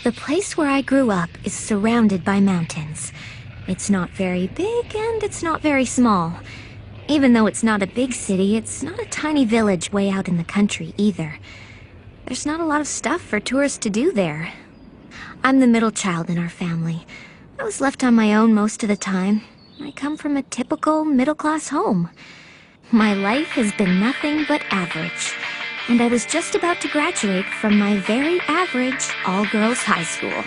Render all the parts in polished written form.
The place where I grew up is surrounded by mountains. It's not very big and it's not very small. Even though it's not a big city, it's not a tiny village way out in the country either. There's not a lot of stuff for tourists to do there. I'm the middle child in our family. I was left on my own most of the time. I come from a typical middle-class home. My life has been nothing but average. And I was just about to graduate from my very average all-girls high school.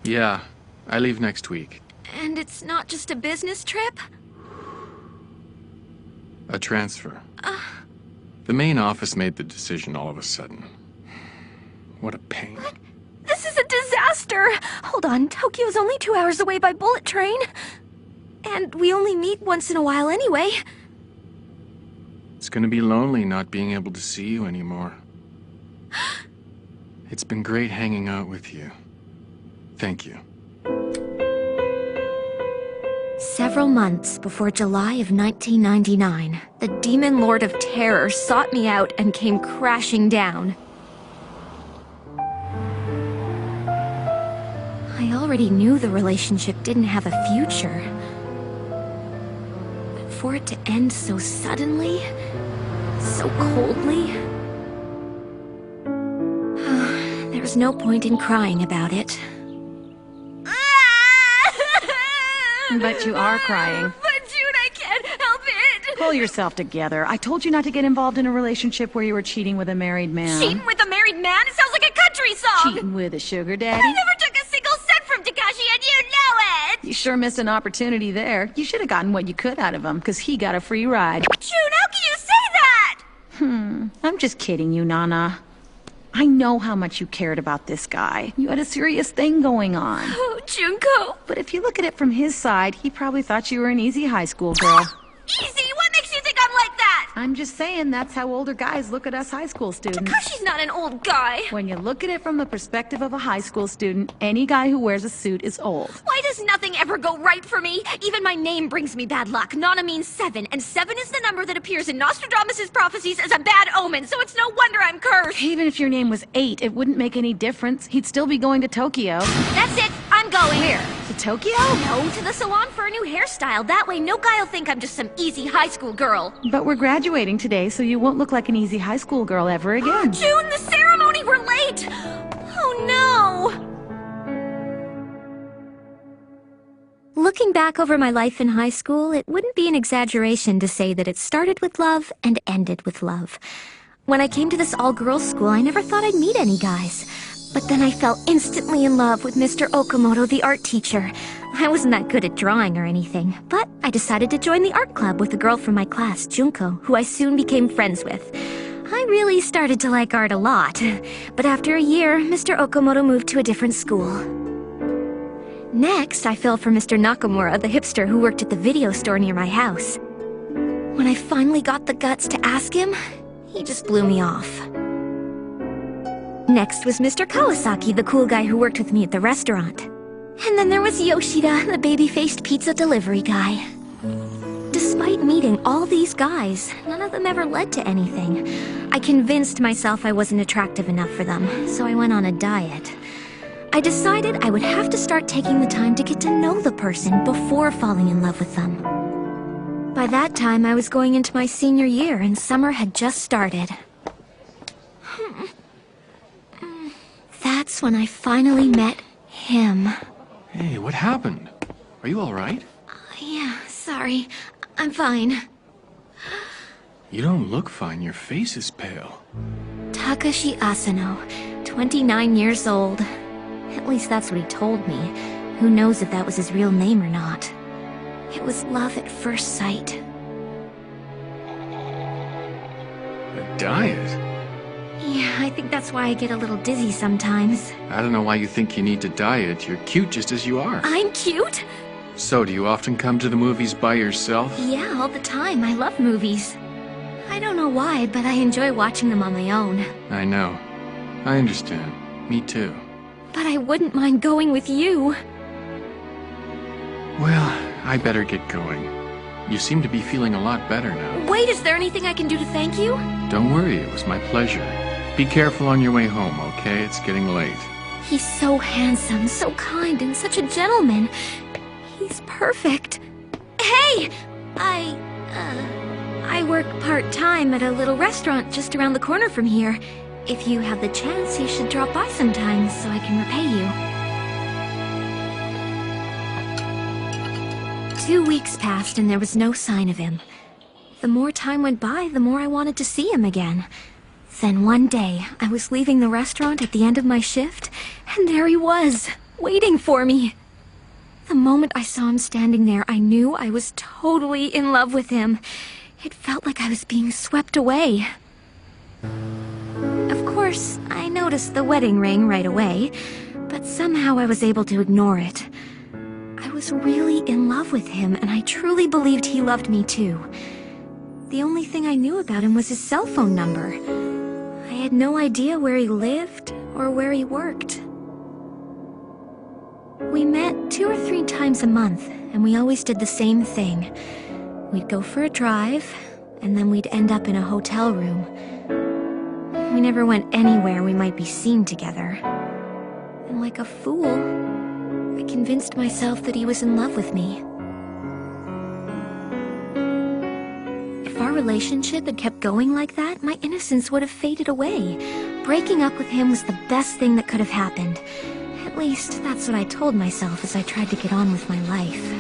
Yeah, I leave next week. And it's not just a business trip? A transfer. The main office made the decision all of a sudden. What a pain. What? This is a disaster! Hold on, Tokyo's only 2 hours away by bullet train. And we only meet once in a while anyway. It's gonna be lonely not being able to see you anymore. It's been great hanging out with you. Thank you. Several months before July of 1999, the Demon Lord of Terror sought me out and came crashing down. I already knew the relationship didn't have a future. But for it to end so suddenly, so coldly... there was no point in crying about it. But you are crying. But June, I can't help it! Pull yourself together. I told you not to get involved in a relationship where you were cheating with a married man. Cheating with a married man? It sounds like a country song! Cheating with a sugar daddy? I never took a single cent from Takashi, and you know it! You sure missed an opportunity there. You should have gotten what you could out of him, because he got a free ride. June, how can you say that? I'm just kidding you, Nana. I know how much you cared about this guy. You had a serious thing going on. Oh, Junko. But if you look at it from his side, he probably thought you were an easy high school girl. Easy? What makes you think I'm like that? I'm just saying that's how older guys look at us high school students. Takashi's not an old guy. When you look at it from the perspective of a high school student, any guy who wears a suit is old. Why does nothing ever go right for me? Even my name brings me bad luck. Nana means 7, and 7 is the number that appears in Nostradamus' prophecies as a bad omen, so it's no wonder I'm cursed. Even if your name was 8, it wouldn't make any difference. He'd still be going to Tokyo. That's it. I'm going. Where? To Tokyo? No, to the salon for a new hairstyle. That way no guy'll think I'm just some easy high school girl. But we're graduating today, so you won't look like an easy high school girl ever again. June, the ceremony! We're late! Oh no! Looking back over my life in high school, it wouldn't be an exaggeration to say that it started with love and ended with love. When I came to this all-girls school, I never thought I'd meet any guys. But then I fell instantly in love with Mr. Okamoto, the art teacher. I wasn't that good at drawing or anything, but I decided to join the art club with a girl from my class, Junko, who I soon became friends with. I really started to like art a lot, but after a year, Mr. Okamoto moved to a different school. Next, I fell for Mr. Nakamura, the hipster who worked at the video store near my house. When I finally got the guts to ask him, He just blew me off. Next was Mr. Kawasaki, the cool guy who worked with me at the restaurant. And then there was Yoshida, the baby-faced pizza delivery guy. Despite meeting all these guys, none of them ever led to anything. I convinced myself I wasn't attractive enough for them, so I went on a diet. I decided I would have to start taking the time to get to know the person before falling in love with them. By that time, I was going into my senior year and summer had just started. That's when I finally met him. Hey, what happened? Are you all right? Yeah, sorry. I'm fine. You don't look fine. Your face is pale. Takashi Asano, 29 years old. At least that's what he told me. Who knows if that was his real name or not. It was love at first sight. A diet? Yeah, I think that's why I get a little dizzy sometimes. I don't know why you think you need to diet. You're cute just as you are. I'm cute? So, do you often come to the movies by yourself? Yeah, all the time. I love movies. I don't know why, but I enjoy watching them on my own. I know. I understand. Me too. But I wouldn't mind going with you. Well, I better get going. You seem to be feeling a lot better now. Wait, is there anything I can do to thank you? Don't worry, it was my pleasure. Be careful on your way home, okay? It's getting late. He's so handsome, so kind, and such a gentleman. He's perfect. Hey! I work part-time at a little restaurant just around the corner from here. If you have the chance, you should drop by sometime so I can repay you. 2 weeks passed and there was no sign of him. The more time went by, the more I wanted to see him again. Then one day, I was leaving the restaurant at the end of my shift, and there he was, waiting for me. The moment I saw him standing there, I knew I was totally in love with him. It felt like I was being swept away. Of course, I noticed the wedding ring right away, but somehow I was able to ignore it. I was really in love with him, and I truly believed he loved me too. The only thing I knew about him was his cell phone number. I had no idea where he lived or where he worked. We met 2 or 3 times a month, and we always did the same thing. We'd go for a drive, and then we'd end up in a hotel room. We never went anywhere we might be seen together. And like a fool, I convinced myself that he was in love with me. If our relationship had kept going like that, my innocence would have faded away. Breaking up with him was the best thing that could have happened. At least, that's what I told myself as I tried to get on with my life.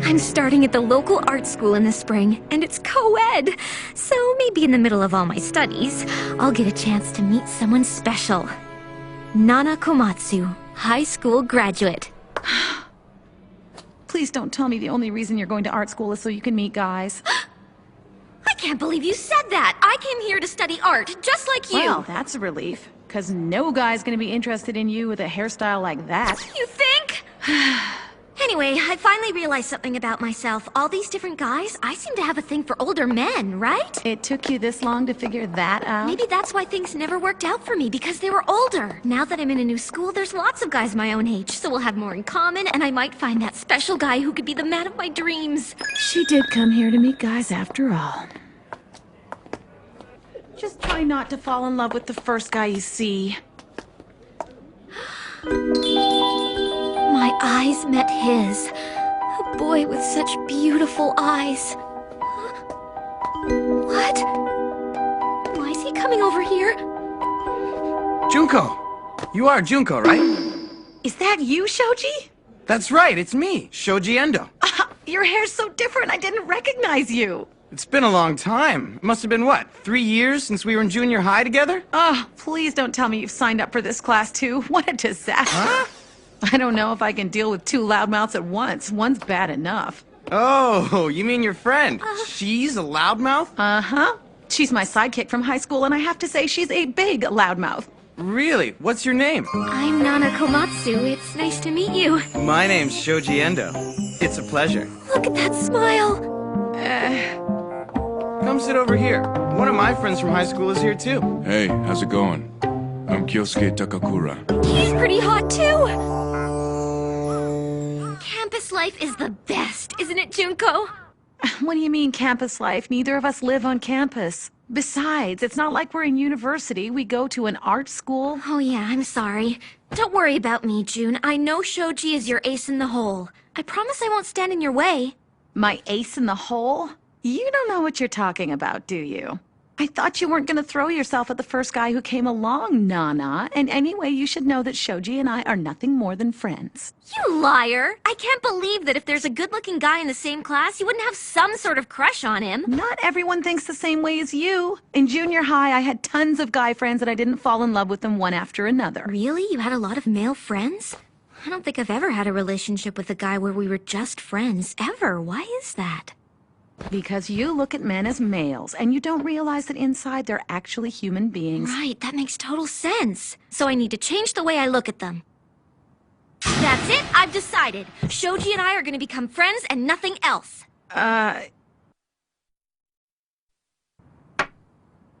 I'm starting at the local art school in the spring, and it's co-ed. So maybe in the middle of all my studies, I'll get a chance to meet someone special. Nana Komatsu, high school graduate. Please don't tell me the only reason you're going to art school is so you can meet guys. I can't believe you said that! I came here to study art, just like you! Well, that's a relief. Because no guy's gonna be interested in you with a hairstyle like that. You think? Anyway, I finally realized something about myself. All these different guys, I seem to have a thing for older men, right? It took you this long to figure that out? Maybe that's why things never worked out for me, because they were older. Now that I'm in a new school, there's lots of guys my own age, so we'll have more in common, and I might find that special guy who could be the man of my dreams. She did come here to meet guys after all. Just try not to fall in love with the first guy you see. My eyes met his. A boy with such beautiful eyes. What? Why is he coming over here? Junko! You are Junko, right? Is that you, Shoji? That's right, it's me, Shoji Endo. Your hair's so different, I didn't recognize you. It's been a long time. It must have been, what, 3 years since we were in junior high together? Oh, please don't tell me you've signed up for this class too. What a disaster. Huh? I don't know if I can deal with 2 loudmouths at once. One's bad enough. Oh, you mean your friend? She's a loudmouth? Uh-huh. She's my sidekick from high school, and I have to say she's a big loudmouth. Really? What's your name? I'm Nana Komatsu. It's nice to meet you. My name's Shoji Endo. It's a pleasure. Look at that smile. Come sit over here. One of my friends from high school is here too. Hey, how's it going? I'm Kyosuke Takakura. He's pretty hot, too! Campus life is the best, isn't it, Junko? What do you mean, campus life? Neither of us live on campus. Besides, it's not like we're in university. We go to an art school. Oh yeah, I'm sorry. Don't worry about me, June. I know Shoji is your ace in the hole. I promise I won't stand in your way. My ace in the hole? You don't know what you're talking about, do you? I thought you weren't going to throw yourself at the first guy who came along, Nana. And anyway, you should know that Shoji and I are nothing more than friends. You liar! I can't believe that if there's a good-looking guy in the same class, you wouldn't have some sort of crush on him. Not everyone thinks the same way as you. In junior high, I had tons of guy friends and I didn't fall in love with them one after another. Really? You had a lot of male friends? I don't think I've ever had a relationship with a guy where we were just friends, ever. Why is that? Because you look at men as males, and you don't realize that inside they're actually human beings. Right, that makes total sense. So I need to change the way I look at them. That's it, I've decided. Shoji and I are gonna become friends and nothing else.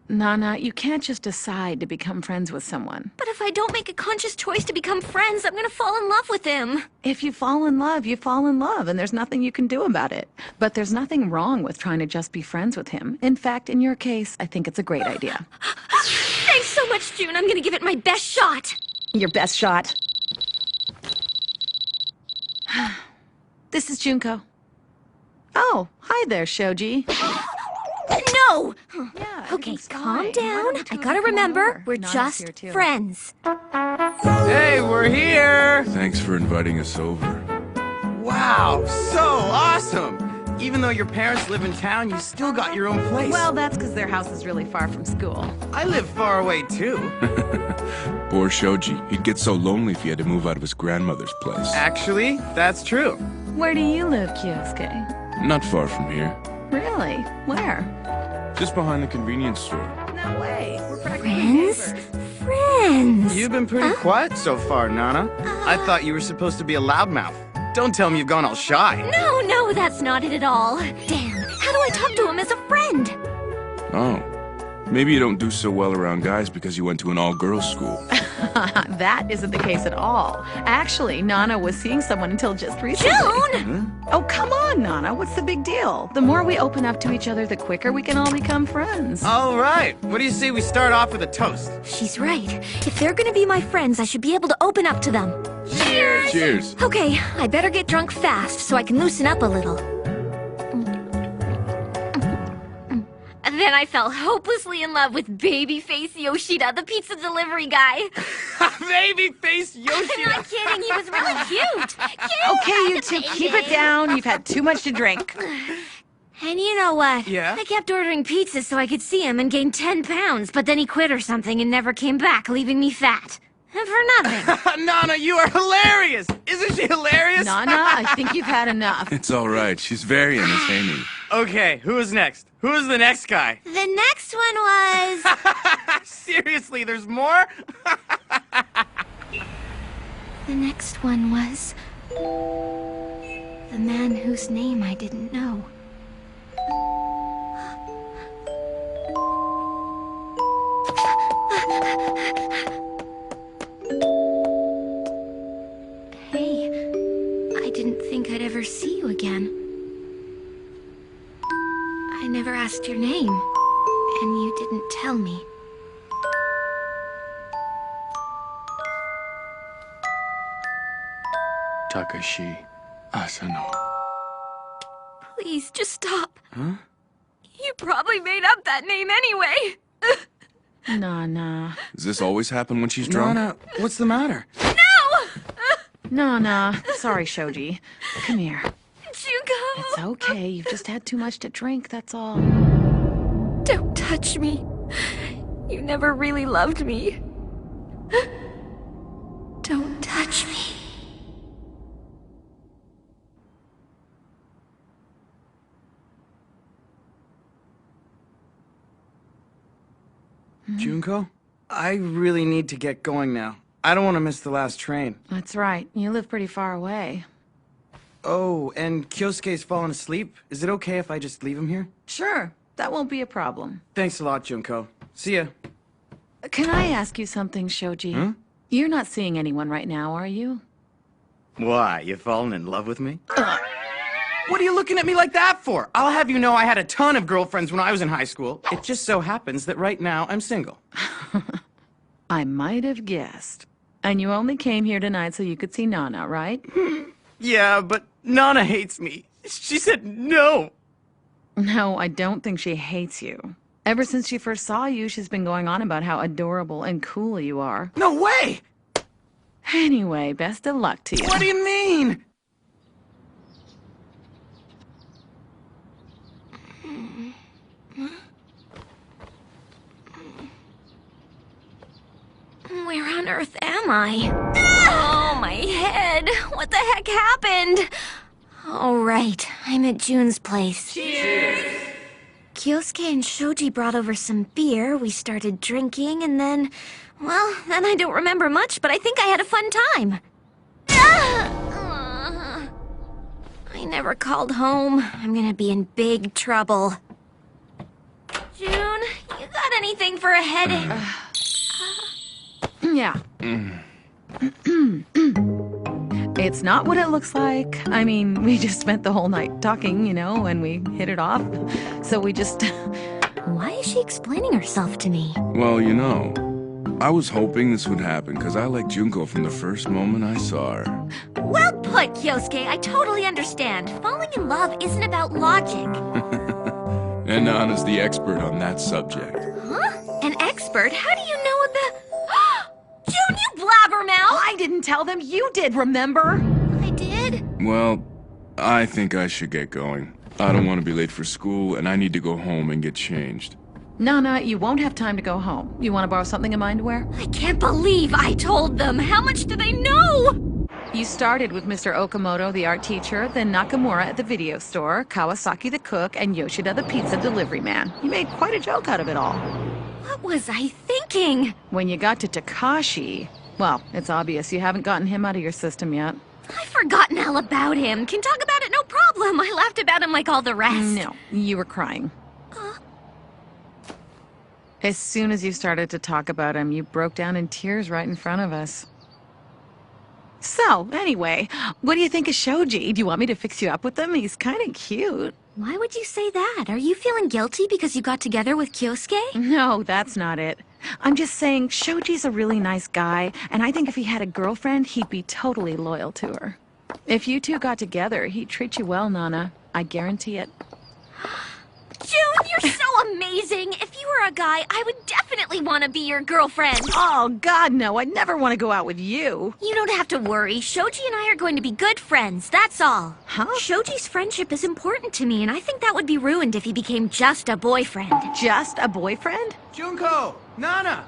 Nana, you can't just decide to become friends with someone. But if I don't make a conscious choice to become friends, I'm gonna fall in love with him. If you fall in love, you fall in love, and there's nothing you can do about it. But there's nothing wrong with trying to just be friends with him. In fact, in your case, I think it's a great idea. Thanks so much, June. I'm gonna give it my best shot. Your best shot. This is Junko. Oh, hi there, Shoji. No! Yeah, Okay, everything's calm fine. Why down. don't you two I of gotta you come on remember, over? we're Nana's just here, too. friends. Hey, we're here! Thanks for inviting us over. Wow, so awesome! Even though your parents live in town, you still got your own place. Well, that's because their house is really far from school. I live far away too. Poor Shoji. He'd get so lonely if he had to move out of his grandmother's place. Actually, that's true. Where do you live, Kyosuke? Not far from here. Really? Where? Just behind the convenience store. No way. We're practically Friends? neighbors. Friends! You've been pretty quiet so far, Nana. I thought you were supposed to be a loudmouth. Don't tell me you've gone all shy. No, that's not it at all. Damn, how do I talk to him as a friend? Oh. Maybe you don't do so well around guys because you went to an all-girls school. That isn't the case at all. Actually, Nana was seeing someone until just recently. June! Oh, come on, Nana. What's the big deal? The more we open up to each other, the quicker we can all become friends. All right. What do you say we start off with a toast? She's right. If they're gonna be my friends, I should be able to open up to them. Cheers! Cheers. Okay, I better get drunk fast so I can loosen up a little. Then I fell hopelessly in love with Babyface Yoshida, the pizza delivery guy. Babyface I'm Yoshida! not kidding, he was really cute. Okay, you two, keep it down. You've had too much to drink. And you know what? Yeah? I kept ordering pizza so I could see him and gained 10 pounds, but then he quit or something and never came back, leaving me fat. And for nothing. Nana, you are hilarious! Isn't she hilarious? Nana, I think you've had enough. It's all right. She's very entertaining. Okay, who is next? Who is the next guy? The next one was... Seriously, there's more? The next one was... the man whose name I didn't know. Hey, I didn't think I'd ever see you again. I never asked your name, and you didn't tell me. Takashi Asano. Please, just stop. Huh? You probably made up that name anyway. Nana. Does this always happen when she's drunk? Nana, what's the matter? Nana. Sorry, Shoji. Come here. Junko! It's okay. You've just had too much to drink, that's all. Don't touch me. You never really loved me. Don't touch me. Junko? I really need to get going now. I don't want to miss the last train. That's right. You live pretty far away. Oh, and Kyosuke's fallen asleep. Is it okay if I just leave him here? Sure. That won't be a problem. Thanks a lot, Junko. See ya. Can I ask you something, Shoji? You're not seeing anyone right now, are you? Why, you fallen in love with me? What are you looking at me like that for? I'll have you know I had a ton of girlfriends when I was in high school. It just so happens that right now I'm single. I might have guessed. And you only came here tonight so you could see Nana, right? Yeah, but Nana hates me. She said no. No, I don't think she hates you. Ever since she first saw you, she's been going on about how adorable and cool you are. No way! Anyway, best of luck to you. What do you mean? Where on earth am I? Oh, my head. What the heck happened? Oh, right. I'm at June's place. Cheers! Kyosuke and Shoji brought over some beer, we started drinking, and then... Well, then I don't remember much, but I think I had a fun time. I never called home. I'm gonna be in big trouble. June, you got anything for a headache? Yeah. It's not what it looks like. I mean, we just spent the whole night talking, you know, and we hit it off. So we just... Why is she explaining herself to me? Well, you know, I was hoping this would happen because I liked Junko from the first moment I saw her. Well put, Kyosuke. I totally understand. Falling in love isn't about logic. And Nana's the expert on that subject. Huh? An expert? How do you know about... June, you blabbermouth! I didn't tell them, you did, remember? I did? Well, I think I should get going. I don't want to be late for school, and I need to go home and get changed. Nana, you won't have time to go home. You want to borrow something of mine to wear? I can't believe I told them. How much do they know? You started with Mr. Okamoto, the art teacher, then Nakamura at the video store, Kawasaki the cook, and Yoshida the pizza delivery man. You made quite a joke out of it all. What was I thinking? When you got to Takashi, well, it's obvious you haven't gotten him out of your system yet. I've forgotten all about him. Can talk about it, no problem. I laughed about him like all the rest. No, you were crying. As soon as you started to talk about him, you broke down in tears right in front of us. So, anyway, what do you think of Shoji? Do you want me to fix you up with him? He's kind of cute. Why would you say that? Are you feeling guilty because you got together with Kyosuke? No, that's not it. I'm just saying Shoji's a really nice guy, and I think if he had a girlfriend, he'd be totally loyal to her. If you two got together, he'd treat you well, Nana. I guarantee it. June, you're so amazing. If you were a guy, I would definitely want to be your girlfriend. Oh, God, no. I'd never want to go out with you. You don't have to worry. Shoji and I are going to be good friends, that's all. Huh? Shoji's friendship is important to me, and I think that would be ruined if he became just a boyfriend. Just a boyfriend? Junko! Nana!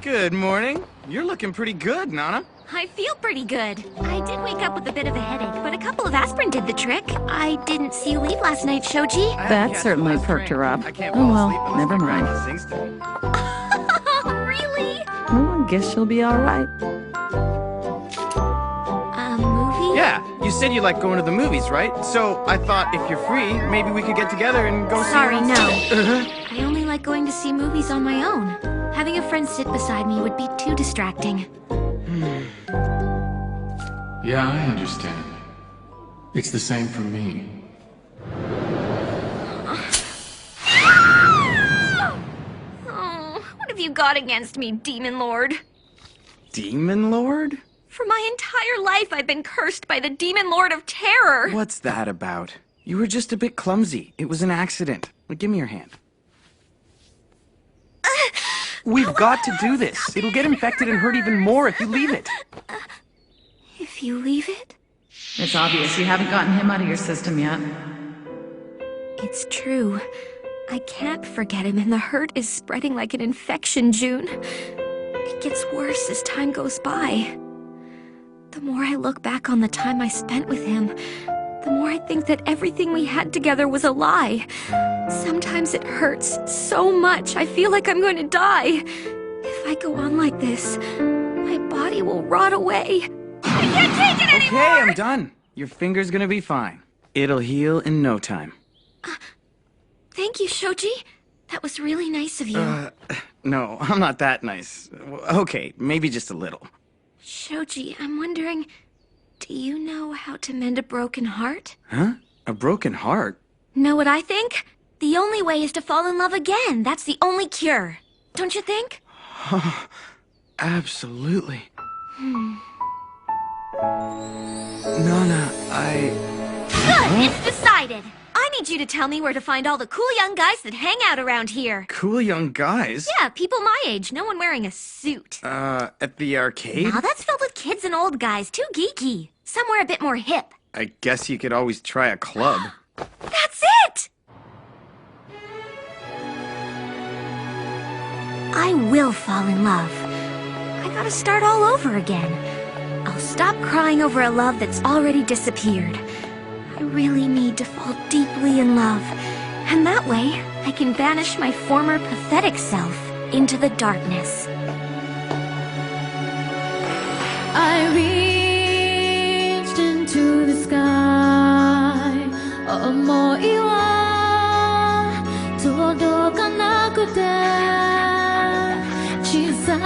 Good morning. You're looking pretty good, Nana. I feel pretty good. I did wake up with a bit of a headache, but a couple of asprin did the trick. I didn't see you leave last night, Shoji. I had to That catch certainly the last perked train. her up. I can't Oh, fall well, asleep unless never my mind. grandma sings to me. Really? Well, I guess she'll be all right. A movie? Yeah, you said you like going to the movies, right? So I thought if you're free, maybe we could get together and go Sorry, see no. Uh-huh. I only like going to see movies on my own. Having a friend sit beside me would be too distracting. Yeah, I understand. It's the same for me. Oh, what have you got against me, Demon Lord? Demon Lord? For my entire life, I've been cursed by the Demon Lord of Terror. What's that about? You were just a bit clumsy. It was an accident. Well, give me your hand. We've got to do this. It'll get infected and hurt even more if you leave it. If you leave it? It's obvious you haven't gotten him out of your system yet. It's true. I can't forget him, and the hurt is spreading like an infection, June. It gets worse as time goes by. The more I look back on the time I spent with him, the more I think that everything we had together was a lie. Sometimes it hurts so much, I feel like I'm going to die. If I go on like this, my body will rot away. I can't take it anymore! Okay, I'm done. Your finger's gonna be fine. It'll heal in no time. Thank you, Shoji. That was really nice of you. No, I'm not that nice. Okay, maybe just a little. Shoji, I'm wondering, do you know how to mend a broken heart? Huh? A broken heart? Know what I think? The only way is to fall in love again. That's the only cure. Don't you think? Absolutely. Nana, Good! It's decided! I need you to tell me where to find all the cool young guys that hang out around here. Cool young guys? Yeah, people my age, no one wearing a suit. At the arcade? Now that's filled with kids and old guys, too geeky. Somewhere a bit more hip. I guess you could always try a club. That's it! I will fall in love. I gotta start all over again. I'll stop crying over a love that's already disappeared. I really need to fall deeply in love. And that way, I can banish my former pathetic self into the darkness. I reached into the sky. 思いは届かなくて小さ